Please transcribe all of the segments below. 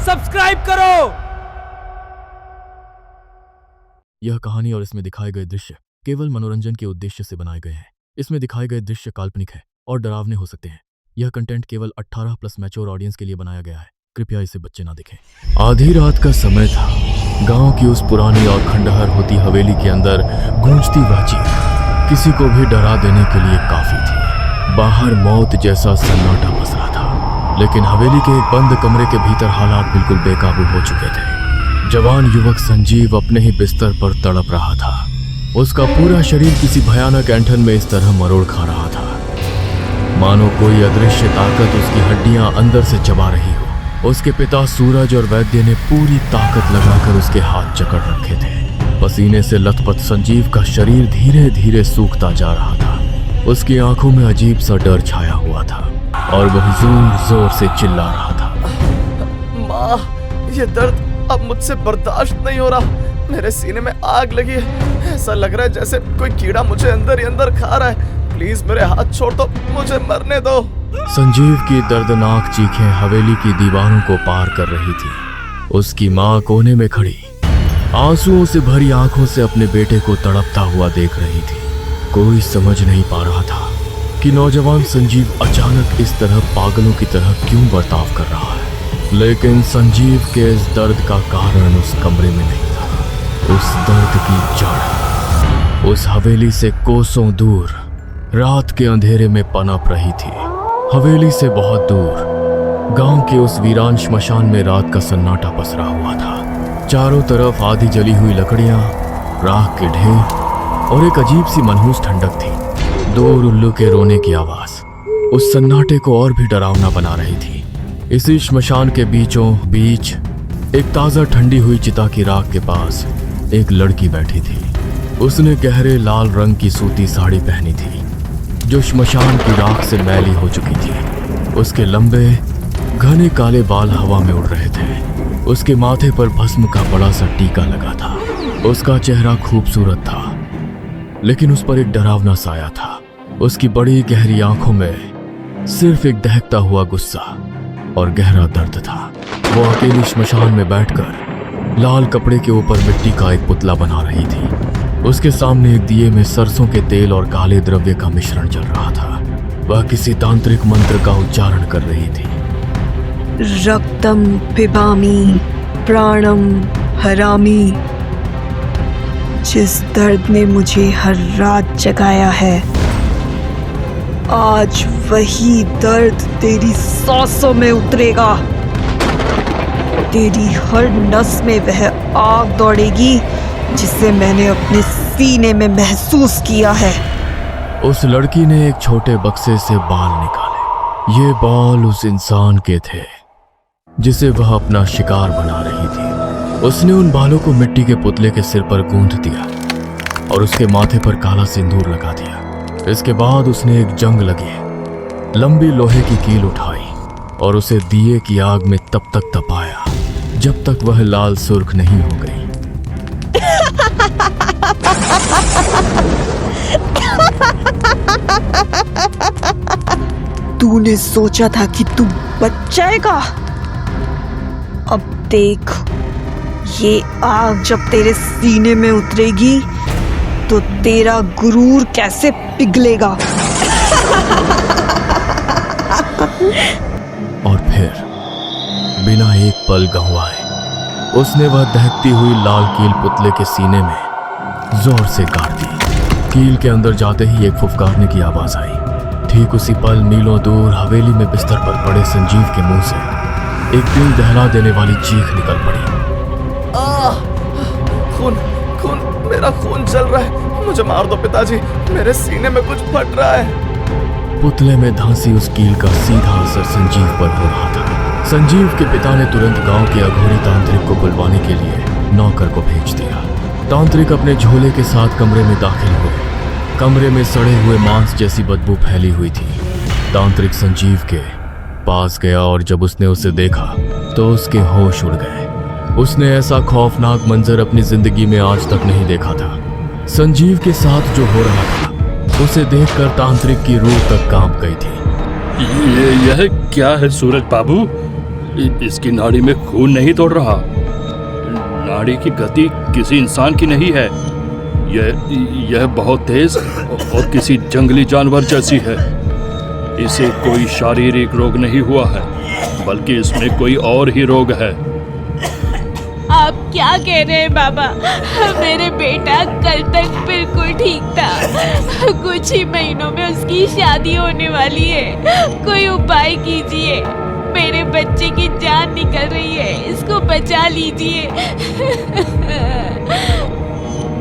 Subscribe करो। यह कहानी और इसमें दिखाए गए दृश्य केवल मनोरंजन के उद्देश्य से बनाए गए हैं। इसमें दिखाए गए दृश्य काल्पनिक है और डरावने हो सकते हैं। यह कंटेंट केवल 18+ मैच्योर ऑडियंस के लिए बनाया गया है। कृपया इसे बच्चे ना देखें। आधी रात का समय था। गांव की उस पुरानी और खंडहर होती हवेली के अंदर गूंजती वह चीख किसी को भी डरा देने के लिए काफी थी। बाहर मौत जैसा सन्नाटा पसरा था, लेकिन हवेली के एक बंद कमरे के भीतर हालात बिल्कुल बेकाबू हो चुके थे। जवान युवक संजीव अपने ही बिस्तर पर तड़प रहा था। उसका पूरा शरीर किसी भयानक ऐंठन में इस तरह मरोड़ खा रहा था मानो कोई अदृश्य ताकत उसकी हड्डियां अंदर से चबा रही हो। उसके पिता सूरज और वैद्य ने पूरी ताकत लगाकर उसके हाथ जकड़ रखे थे। पसीने से लथपथ संजीव का शरीर धीरे धीरे सूखता जा रहा था। उसकी आंखों में अजीब सा डर छाया हुआ था और वह जोर जोर से चिल्ला रहा था। माँ, ये दर्द अब मुझसे बर्दाश्त नहीं हो रहा। मेरे सीने में आग लगी है। ऐसा लग रहा है जैसे कोई कीड़ा मुझे अंदर ही अंदर खा रहा है। प्लीज मेरे हाथ छोड़ दो, मुझे मरने दो। संजीव की दर्दनाक चीखें हवेली की दीवारों को पार कर रही थी। उसकी माँ कोने में खड़ी आंसुओं से भरी आंखों से अपने बेटे को तड़पता हुआ देख रही थी। कोई समझ नहीं पा रहा था कि नौजवान संजीव अचानक इस तरह पागलों की तरह क्यों बर्ताव कर रहा है। लेकिन संजीव के इस दर्द का कारण उस कमरे में नहीं था। उस दर्द की जड़ उस हवेली से कोसों दूर रात के अंधेरे में पनप रही थी। हवेली से बहुत दूर गांव के उस वीरान श्मशान में रात का सन्नाटा पसरा हुआ था। चारों तरफ आधी जली हुई लकड़ियां, राख के ढेर और एक अजीब सी मनहूस ठंडक थी। दो उल्लू के रोने की आवाज उस सन्नाटे को और भी डरावना बना रही थी। इसी श्मशान के बीचों बीच एक ताजा ठंडी हुई चिता की राख के पास एक लड़की बैठी थी। उसने गहरे लाल रंग की सूती साड़ी पहनी थी जो श्मशान की राख से मैली हो चुकी थी। उसके लंबे घने काले बाल हवा में उड़ रहे थे। उसके माथे पर भस्म का बड़ा सा टीका लगा था। उसका चेहरा खूबसूरत था, लेकिन उस पर एक डरावना साया था। उसकी बड़ी गहरी आंखों में सिर्फ एक दहकता हुआ गुस्सा और गहरा दर्द था। वो अकेली श्मशान में बैठकर लाल कपड़े के ऊपर मिट्टी का एक पुतला बना रही थी। उसके सामने एक दिए में सरसों के तेल और काले द्रव्य का मिश्रण चल रहा था। वह किसी तांत्रिक मंत्र का उच्चारण कर रही थी। रक्तम पिबामी प्राणम हरामी। जिस दर्द ने मुझे हर रात जगाया है, आज वही दर्द तेरी सांसों में उतरेगा। तेरी हर नस में वह आग दौड़ेगी जिसे मैंने अपने सीने में महसूस किया है। उस लड़की ने एक छोटे बक्से से बाल निकाले। ये बाल उस इंसान के थे जिसे वह अपना शिकार बना रही थी। उसने उन बालों को मिट्टी के पुतले के सिर पर गूंथ दिया और उसके माथे पर काला सिंदूर लगा दिया। इसके बाद उसने एक जंग लगी लंबी लोहे की कील उठाई और उसे दिए की आग में तब तक तपाया जब तक वह लाल सुर्ख नहीं हो गई। तूने सोचा था कि तू बच जाएगा। अब देख, ये आग जब तेरे सीने में उतरेगी तो तेरा गुरूर कैसे पिघलेगा। और फिर बिना एक पल गंवाए उसने वह दहकती हुई लाल कील पुतले के सीने में जोर से गाड़ दी। कील के अंदर जाते ही एक फुफकारने की आवाज आई। ठीक उसी पल मीलों दूर हवेली में बिस्तर पर पड़े संजीव के मुंह से एक दिल दहला देने वाली चीख निकल पड़ी। खून खून, मेरा खून जल रहा है। मुझे मार दो पिताजी, मेरे सीने में कुछ फट रहा है। पुतले में धांसी उस कील का सीधा असर संजीव पर हो रहा था। संजीव के पिता ने तुरंत गांव के अघोरी तांत्रिक को बुलवाने के लिए नौकर को भेज दिया। तांत्रिक अपने झोले के साथ कमरे में दाखिल हुए। कमरे में सड़े हुए मांस जैसी बदबू फैली हुई थी। तांत्रिक संजीव के पास गया और जब उसने उसे देखा तो उसके होश उड़ गए। उसने ऐसा खौफनाक मंजर अपनी जिंदगी में आज तक नहीं देखा था। संजीव के साथ जो हो रहा था उसे देखकर तांत्रिक की रूह तक कांप गई थी। यह क्या है सूरज बाबू? इसकी नाड़ी में खून नहीं दौड़ रहा। नाड़ी की गति किसी इंसान की नहीं है। यह बहुत तेज और किसी जंगली जानवर जैसी है। इसे कोई शारीरिक रोग नहीं हुआ है, बल्कि इसमें कोई और ही रोग है। आप क्या कह रहे हैं बाबा? मेरे बेटा कल तक बिल्कुल ठीक था। कुछ ही महीनों में उसकी शादी होने वाली है। कोई उपाय कीजिए। मेरे बच्चे की जान निकल रही है, इसको बचा लीजिए।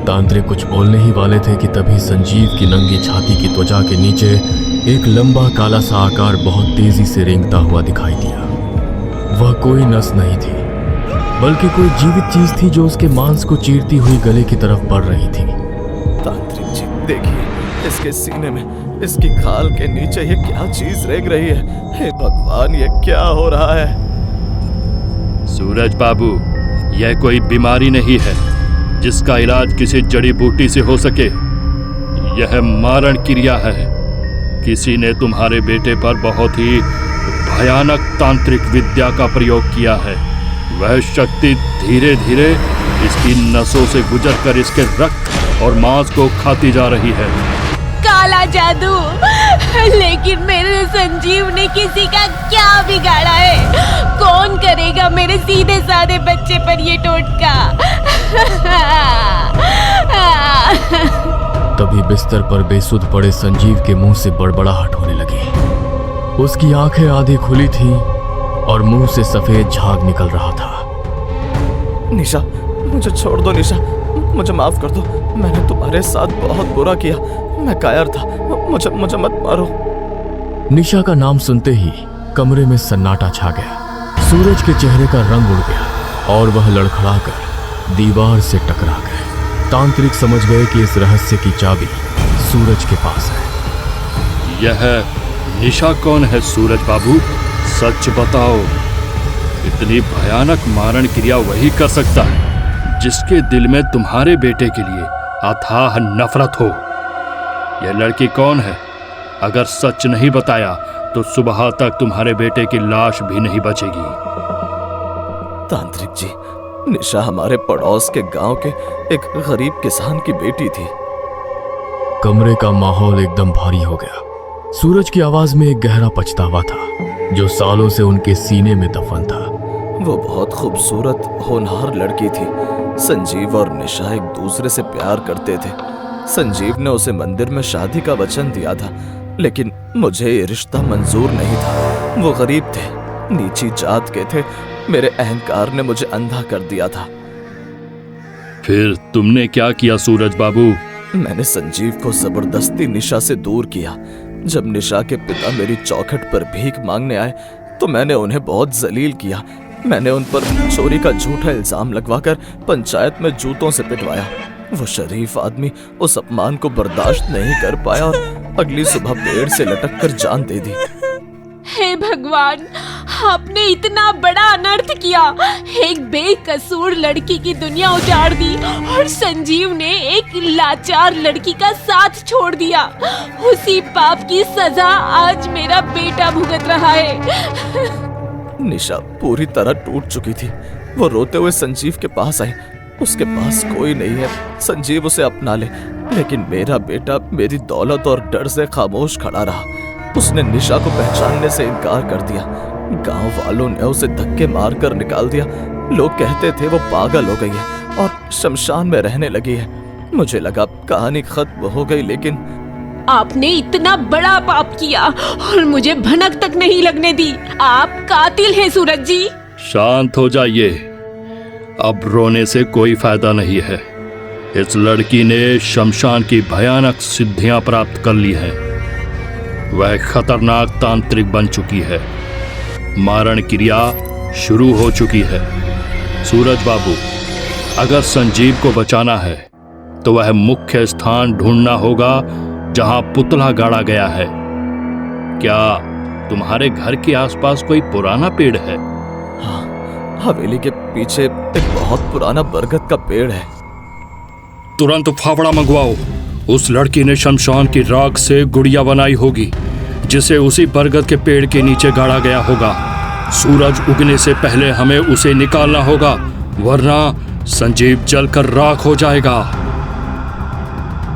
तांत्रिक कुछ बोलने ही वाले थे कि तभी संजीव की नंगी छाती की त्वचा के नीचे एक लंबा काला सा आकार बहुत तेजी से रेंगता हुआ दिखाई दिया। वह कोई नस नहीं थी, बल्कि कोई जीवित चीज थी जो उसके मांस को चीरती हुई गले की तरफ बढ़ रही थी। तांत्रिक जी देखिए, इसके सीने में, इसकी खाल के नीचे ये क्या चीज रेंग रही है। हे भगवान, ये क्या हो रहा है? सूरज बाबू, यह कोई बीमारी नहीं है जिसका इलाज किसी जड़ी बूटी से हो सके। यह मारण क्रिया है। किसी ने तुम्हारे बेटे पर बहुत ही भयानक तांत्रिक विद्या का प्रयोग किया है। वह शक्ति धीरे धीरे इसकी नसों से गुजरकर इसके रक्त और मांस को खाती जा रही है। काला जादू। लेकिन मेरे संजीव ने किसी का क्या बिगाड़ा है? कौन करेगा मेरे सीधे साधे बच्चे पर ये टोटका? तभी बिस्तर पर बेसुध पड़े संजीव के मुंह से बड़बड़ाहट होने लगी। उसकी आंखें आधी खुली थीं और मुंह से सफेद झाग निकल रहा था। निशा, मुझे छोड़ दो। निशा, मुझे माफ कर दो। मैंने तुम्हारे साथ बहुत बुरा किया। मैं कायर था। मुझे मत मारो। निशा का नाम सुनते ही कमरे में सन्नाटा छा गया। सूरज के चेहरे का रंग उड़ गया और वह लड़खड़ाकर दीवार से टकरा गए। तांत्रिक समझ गए कि इस रहस्य की चाबी सूरज के पास है। यह निशा कौन है सूरज बाबू? सच बताओ। इतनी भयानक मारण क्रिया वही कर सकता है जिसके दिल में तुम्हारे बेटे के लिए अथाह नफरत हो। यह लड़की कौन है? अगर सच नहीं बताया तो सुबह तक तुम्हारे बेटे की लाश भी नहीं बचेगी। तांत्रिक जी, निशा हमारे पड़ोस के गांव के एक गरीब किसान की बेटी थी। कमरे का माहौल एकदम भारी हो गया। सूरज की आवाज में एक गहरा पछतावा था जो सालों से उनके सीने में दफन था। वो बहुत खूबसूरत होनहार लड़की थी। संजीव और निशा एक दूसरे से प्यार करते थे। संजीव ने उसे मंदिर में शादी का वचन दिया था, लेकिन मुझे ये रिश्ता मंजूर नहीं था। वो गरीब थे, नीची जात के थे। मेरे अहंकार ने मुझे अंधा कर दिया था। फिर तुमने क्या किया सूरज बाबू? मैंने संजीव को जबरदस्ती निशा से दूर किया। जब निशा के पिता मेरी चौखट पर भीख मांगने आए तो मैंने उन्हें बहुत जलील किया। मैंने उन पर चोरी का झूठा इल्जाम लगवाकर पंचायत में जूतों से पिटवाया। वो शरीफ आदमी उस अपमान को बर्दाश्त नहीं कर पाया और अगली सुबह पेड़ से लटक कर जान दे दी। हे भगवान, आपने इतना बड़ा अनर्थ किया। एक बेकसूर लड़की की दुनिया उजाड़ दी और संजीव ने एक लाचार लड़की का साथ छोड़ दिया। उसी पाप की सजा आज मेरा बेटा भुगत रहा है। निशा पूरी तरह टूट चुकी थी। वो रोते हुए संजीव के पास आई। उसके पास कोई नहीं है, संजीव उसे अपना ले। लेकिन मेरा बेटा मेरी दौलत और डर से खामोश खड़ा रहा। उसने निशा को पहचानने से इनकार कर दिया। गांव वालों ने उसे धक्के मारकर निकाल दिया। लोग कहते थे वो पागल हो गई है और शमशान में रहने लगी है। मुझे लगा कहानी खत्म हो गई, लेकिन आपने इतना बड़ा पाप किया और मुझे भनक तक नहीं लगने दी। आप कातिल हैं सूरज जी। शांत हो जाइए, अब रोने से कोई फायदा नहीं है। इस लड़की ने शमशान की भयानक सिद्धियां प्राप्त कर ली हैं। वह खतरनाक तांत्रिक बन चुकी है। मारण क्रिया शुरू हो चुकी है। सूरज बाबू, अगर संजीव को बचाना है तो वह मुख्य स्थान ढूंढना होगा जहां पुतला गाड़ा गया है। क्या तुम्हारे घर के आसपास कोई पुराना पेड़ है? हाँ, हवेली के पीछे एक बहुत पुराना बरगद का पेड़ है। तुरंत फावड़ा मंगवाओ। उस लड़की ने शमशान की राख से गुड़िया बनाई होगी जिसे उसी बरगद के पेड़ के नीचे गाड़ा गया होगा। सूरज उगने से पहले हमें उसे निकालना होगा, वरना संजीव जलकर राख हो जाएगा।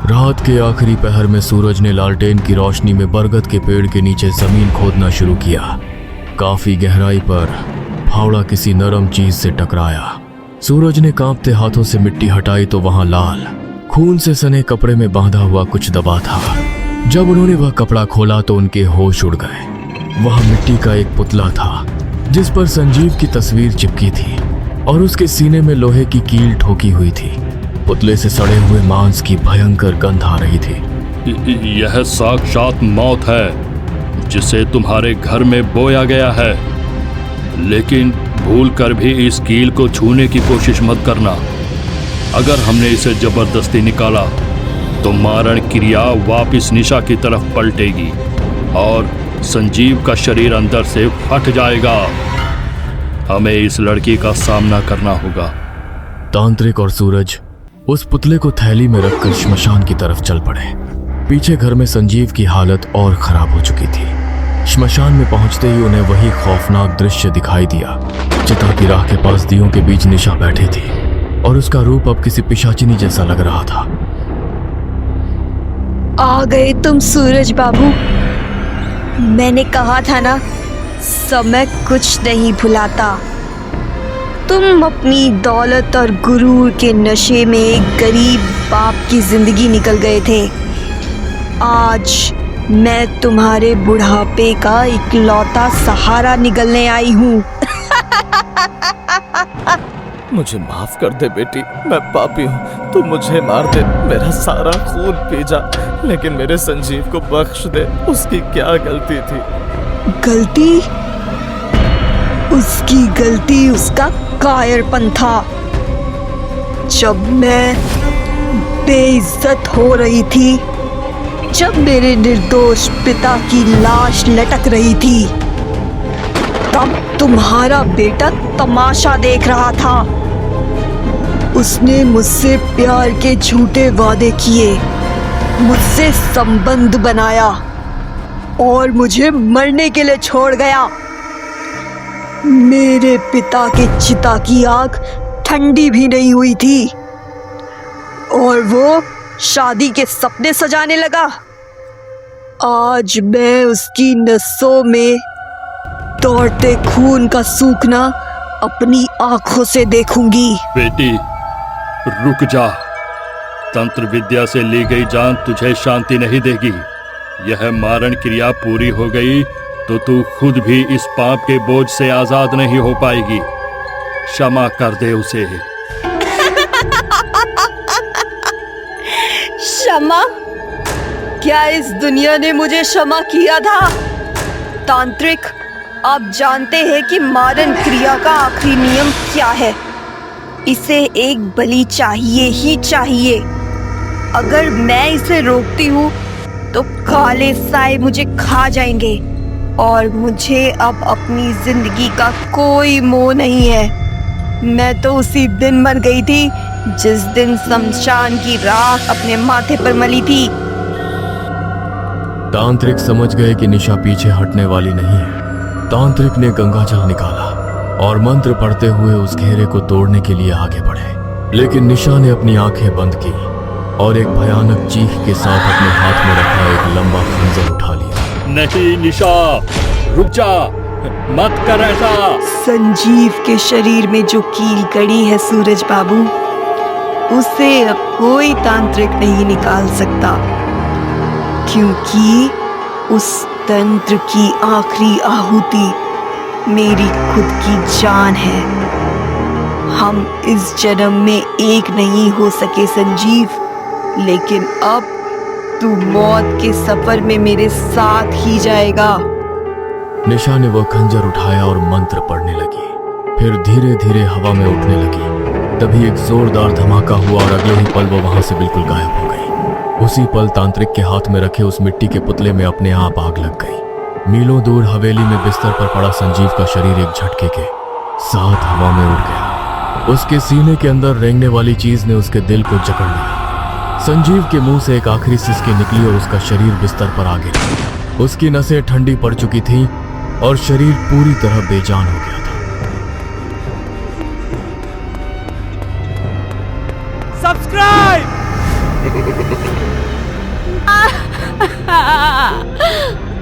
रात के आखिरी पहर में सूरज ने लालटेन की रोशनी में बरगद के पेड़ के नीचे जमीन खोदना शुरू किया। काफी गहराई पर फावड़ा किसी नरम चीज से टकराया। सूरज ने कांपते हाथों से मिट्टी हटाई तो वहां लाल खून से सने कपड़े में बांधा हुआ कुछ दबा था। जब उन्होंने वह कपड़ा खोला तो उनके होश उड़ गए। वह मिट्टी का एक पुतला था जिस पर संजीव की तस्वीर चिपकी थी और उसके सीने में लोहे की कील ठोकी हुई थी। पुतले से सड़े हुए मांस की भयंकर गंध आ रही थी। यह साक्षात मौत है जिसे तुम्हारे घर में बोया गया है, लेकिन भूल कर भी इस कील को छूने की कोशिश मत करना। अगर हमने इसे जबरदस्ती निकाला तो मारण क्रिया वापिस निशा की तरफ पलटेगी और संजीव का शरीर अंदर से फट जाएगा। हमें इस लड़की का सामना करना होगा। तांत्रिक और सूरज उस पुतले को थैली में रखकर श्मशान की तरफ चल पड़े। पीछे घर में संजीव की हालत और खराब हो चुकी थी। श्मशान में पहुंचते ही उन्हें वही खौफनाक दृश्य दिखाई दिया। चिता की राख के पास दियों के बीच निशा बैठी थी और उसका रूप अब किसी पिशाचिनी जैसा लग रहा था। आ गए तुम सूरज बाबू। मैंने कहा था ना, समय कुछ नहीं भुलाता। तुम अपनी दौलत और गुरूर के नशे में एक गरीब बाप की जिंदगी निकल गए थे। आज मैं तुम्हारे बुढ़ापे का इकलौता सहारा निकलने आई हूँ। मुझे माफ कर दे बेटी, मैं पापी हूँ। तू मुझे मार दे, मेरा सारा खून पी जा, लेकिन मेरे संजीव को बख्श दे। उसकी क्या गलती थी? गलती? उसकी गलती उसका कायरपन था। जब मैं बेइज्जत हो रही थी, जब मेरे निर्दोष पिता की लाश लटक रही थी, तब तुम्हारा बेटा तमाशा देख रहा था। उसने मुझसे प्यार के झूठे वादे किए, मुझसे संबंध बनाया और मुझे मरने के लिए छोड़ गया। मेरे पिता के चिता की आग ठंडी भी नहीं हुई थी और वो शादी के सपने सजाने लगा। आज मैं उसकी नसों में दौड़ते खून का सूखना अपनी आंखों से देखूंगी। बेटी रुक जा। तंत्र विद्या से ली गई जान तुझे शांति नहीं देगी। यह मारण क्रिया पूरी हो गई तो तू खुद भी इस पाप के बोझ से आजाद नहीं हो पाएगी। क्षमा कर दे उसे। क्षमा? क्या इस दुनिया ने मुझे क्षमा किया था? तांत्रिक, आप जानते हैं कि मारण क्रिया का आखिरी नियम क्या है? इसे एक बलि चाहिए ही चाहिए। अगर मैं इसे रोकती हूँ तो काले साए मुझे खा जाएंगे और मुझे अब अपनी जिंदगी का कोई मोह नहीं है। मैं तो उसी दिन मर गई थी जिस दिन शमशान की राख अपने माथे पर मली थी। तांत्रिक समझ गए कि निशा पीछे हटने वाली नहीं है। तांत्रिक ने गंगाजल निकाला और मंत्र पढ़ते हुए उस घेरे को तोड़ने के लिए आगे बढ़े, लेकिन निशा ने अपनी आंखें बंद की और एक भयानक चीख के साथ अपने हाथ में रखा एक लंबा खंजर उठा लिया। नहीं निशा, रुक जा, मत कर ऐसा। संजीव के शरीर में जो कील गड़ी है सूरज बाबू, उसे अब कोई तांत्रिक नहीं निकाल सकता, क्योंकि उस तंत्र की आखिरी आहुति मेरी खुद की जान है। हम इस जन्म में एक नहीं हो सके संजीव, लेकिन अब तू मौत के सफर में मेरे साथ ही जाएगा। निशा ने वह खंजर उठाया और मंत्र पढ़ने लगी, फिर धीरे धीरे हवा में उठने लगी। तभी एक जोरदार धमाका हुआ और अगले ही पल वो वहां से बिल्कुल गायब हो गई। उसी पल तांत्रिक के हाथ में रखे उस मिट्टी के पुतले में अपने आप आग लग गई। मीलों दूर हवेली में बिस्तर पर पड़ा संजीव का शरीर एक झटके के साथ हवा में उड़ गया। उसके सीने के अंदर रेंगने वाली चीज ने उसके दिल को जकड़ लिया। संजीव के मुंह से एक आखिरी सिसकी निकली और उसका शरीर बिस्तर पर आ गिरा। उसकी नसें ठंडी पड़ चुकी थीं और शरीर पूरी तरह बेजान हो गया था।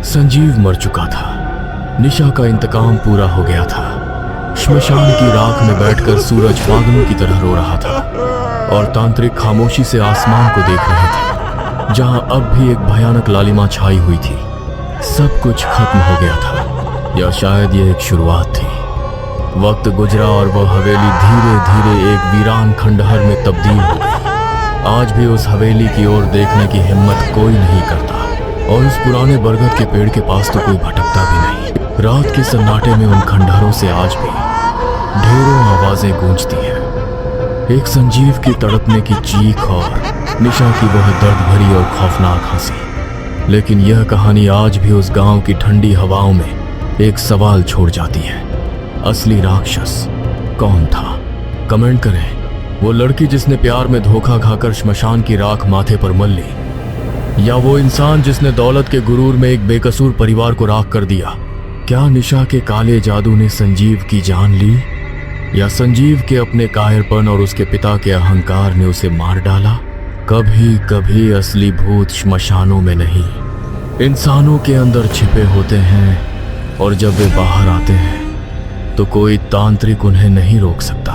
संजीव मर चुका था। निशा का इंतकाम पूरा हो गया था। श्मशान की राख में बैठकर सूरज पागलों की तरह रो रहा था और तांत्रिक खामोशी से आसमान को देख रहे थे, जहां अब भी एक भयानक लालिमा छाई हुई थी। सब कुछ खत्म हो गया था, या शायद ये एक शुरुआत थी। वक्त गुजरा और वह हवेली धीरे धीरे एक वीरान खंडहर में तब्दील हो गई। आज भी उस हवेली की ओर देखने की हिम्मत कोई नहीं करता, और उस पुराने बरगद के पेड़ के पास तो कोई भटकता भी नहीं। रात के सन्नाटे में उन खंडहरों से आज भी ढेरों आवाजें गूंजती हैं। एक संजीव की तड़पने की चीख और निशा की वह दर्द भरी और खौफनाक हंसी। लेकिन यह कहानी आज भी उस गांव की ठंडी हवाओं में एक सवाल छोड़ जाती है। असली राक्षस कौन था? कमेंट करें। वो लड़की जिसने प्यार में धोखा खाकर श्मशान की राख माथे पर मल ली, या वो इंसान जिसने दौलत के गुरूर में एक बेकसूर परिवार को राख कर दिया? क्या निशा के काले जादू ने संजीव की जान ली, या संजीव के अपने कायरपन और उसके पिता के अहंकार ने उसे मार डाला? कभी कभी असली भूत श्मशानों में नहीं, इंसानों के अंदर छिपे होते हैं, और जब वे बाहर आते हैं तो कोई तांत्रिक उन्हें नहीं रोक सकता।